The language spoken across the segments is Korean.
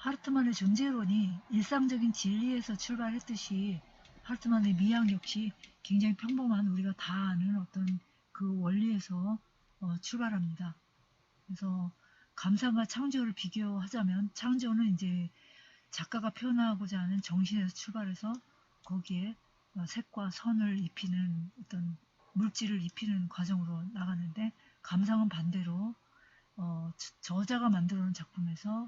하르트만의 존재론이 일상적인 진리에서 출발했듯이 하르트만의 미학 역시 굉장히 평범한 우리가 다 아는 어떤 그 원리에서 출발합니다. 그래서 감상과 창조를 비교하자면 창조는 이제 작가가 표현하고자 하는 정신에서 출발해서 거기에 색과 선을 입히는 어떤 물질을 입히는 과정으로 나가는데, 감상은 반대로 저자가 만들어 놓은 작품에서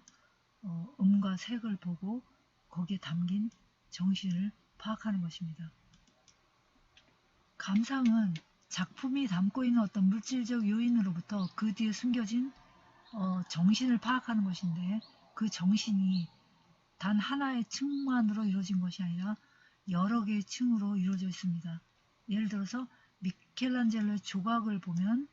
음과 색을 보고 거기에 담긴 정신을 파악하는 것입니다. 감상은 작품이 담고 있는 어떤 물질적 요인으로부터 그 뒤에 숨겨진 정신을 파악하는 것인데, 그 정신이 단 하나의 층만으로 이루어진 것이 아니라 여러 개의 층으로 이루어져 있습니다. 예를 들어서 미켈란젤로의 조각을 보면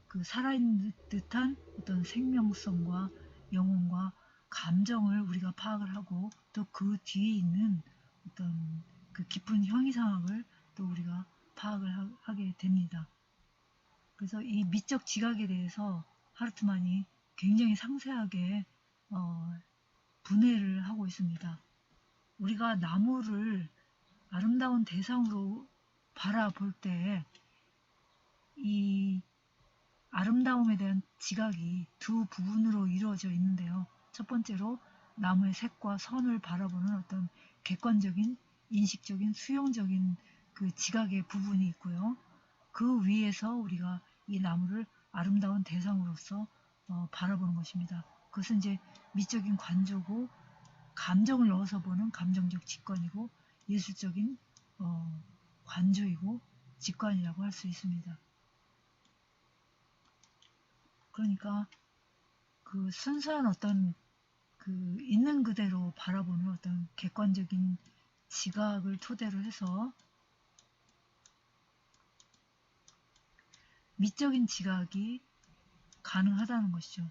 그 살아있는 듯한 어떤 생명성과 영혼과 감정을 우리가 파악을 하고, 또 그 뒤에 있는 어떤 그 깊은 형이상학을 또 우리가 파악을 하게 됩니다. 그래서 이 미적 지각에 대해서 하르트만이 굉장히 상세하게 분해를 하고 있습니다. 우리가 나무를 아름다운 대상으로 바라볼 때 이 아름다움에 대한 지각이 두 부분으로 이루어져 있는데요. 첫 번째로 나무의 색과 선을 바라보는 어떤 객관적인, 인식적인, 수용적인 그 지각의 부분이 있고요. 그 위에서 우리가 이 나무를 아름다운 대상으로서 바라보는 것입니다. 그것은 이제 미적인 관조고, 감정을 넣어서 보는 감정적 직관이고, 예술적인 관조이고 직관이라고 할 수 있습니다. 그러니까 그 순수한 어떤 그 있는 그대로 바라보는 어떤 객관적인 지각을 토대로 해서 미적인 지각이 가능하다는 것이죠.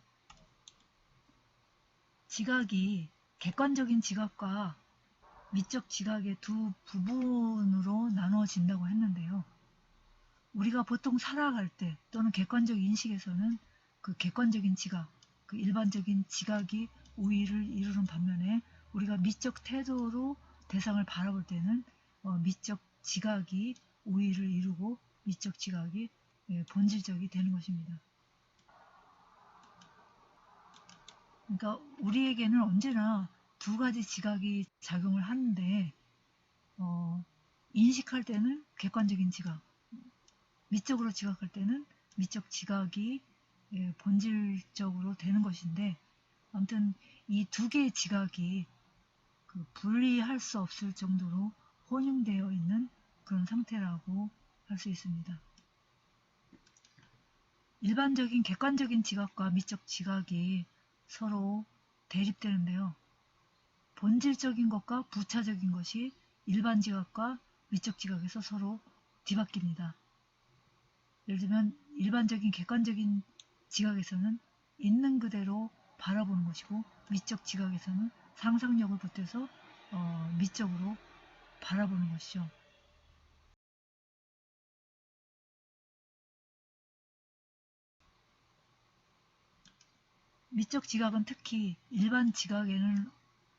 지각이 객관적인 지각과 미적 지각의 두 부분으로 나누어진다고 했는데요. 우리가 보통 살아갈 때 또는 객관적 인식에서는 그 객관적인 지각, 그 일반적인 지각이 우위를 이루는 반면에, 우리가 미적 태도로 대상을 바라볼 때는 미적 지각이 우위를 이루고 미적 지각이 본질적이 되는 것입니다. 그러니까 우리에게는 언제나 두 가지 지각이 작용을 하는데, 인식할 때는 객관적인 지각, 미적으로 지각할 때는 미적 지각이 본질적으로 되는 것인데, 아무튼 이 두 개의 지각이 그 분리할 수 없을 정도로 혼용되어 있는 그런 상태라고 할 수 있습니다. 일반적인 객관적인 지각과 미적 지각이 서로 대립되는데요. 본질적인 것과 부차적인 것이 일반 지각과 미적 지각에서 서로 뒤바뀝니다. 예를 들면 일반적인 객관적인 지각에서는 있는 그대로 바라보는 것이고, 미적 지각에서는 상상력을 보태서 미적으로 바라보는 것이죠. 미적 지각은 특히 일반 지각에는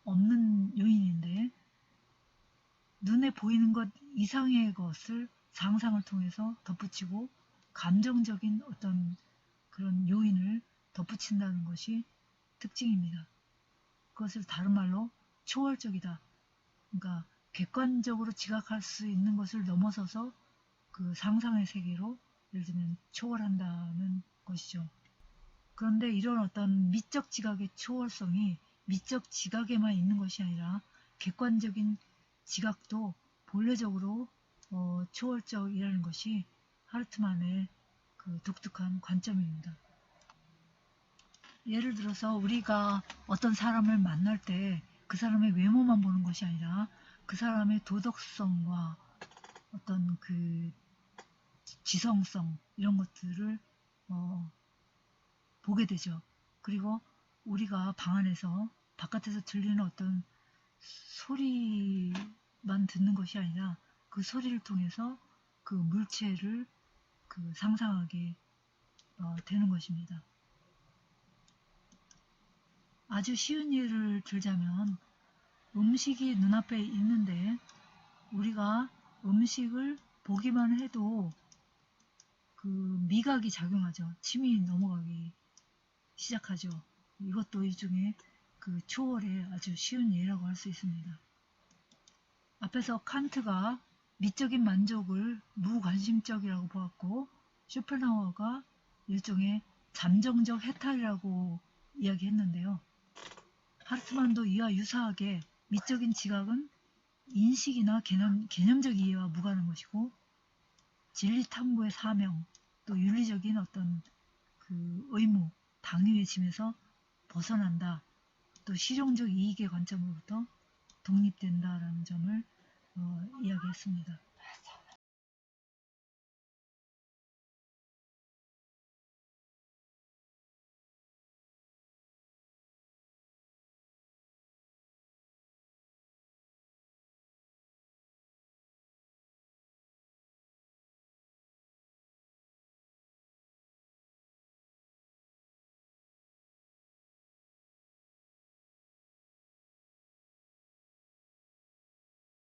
없는 요인인데, 눈에 보이는 것 이상의 것을 상상을 통해서 덧붙이고 감정적인 어떤 그런 요인을 덧붙인다는 것이 특징입니다. 그것을 다른 말로 초월적이다. 그러니까 객관적으로 지각할 수 있는 것을 넘어서서 그 상상의 세계로 예를 들면 초월한다는 것이죠. 그런데 이런 어떤 미적 지각의 초월성이 미적 지각에만 있는 것이 아니라 객관적인 지각도 본래적으로 초월적이라는 것이 하르트만의 그 독특한 관점입니다. 예를 들어서 우리가 어떤 사람을 만날 때 그 사람의 외모만 보는 것이 아니라 그 사람의 도덕성과 어떤 그 지성성, 이런 것들을 보게 되죠. 그리고 우리가 방 안에서 바깥에서 들리는 어떤 소리만 듣는 것이 아니라 그 소리를 통해서 그 물체를 그 상상하게 되는 것입니다. 아주 쉬운 예를 들자면 음식이 눈앞에 있는데 우리가 음식을 보기만 해도 그 미각이 작용하죠. 침이 넘어가기 시작하죠. 이것도 일종의 그 초월의 아주 쉬운 예라고 할 수 있습니다. 앞에서 칸트가 미적인 만족을 무관심적이라고 보았고 쇼펜하우어가 일종의 잠정적 해탈이라고 이야기했는데요. 하르트만도 이와 유사하게 미적인 지각은 인식이나 개념적 이해와 무관한 것이고 진리 탐구의 사명, 또 윤리적인 어떤 그 의무, 당위의 짐에서 벗어난다. 또 실용적 이익의 관점으로부터 독립된다라는 점을 이야기했습니다.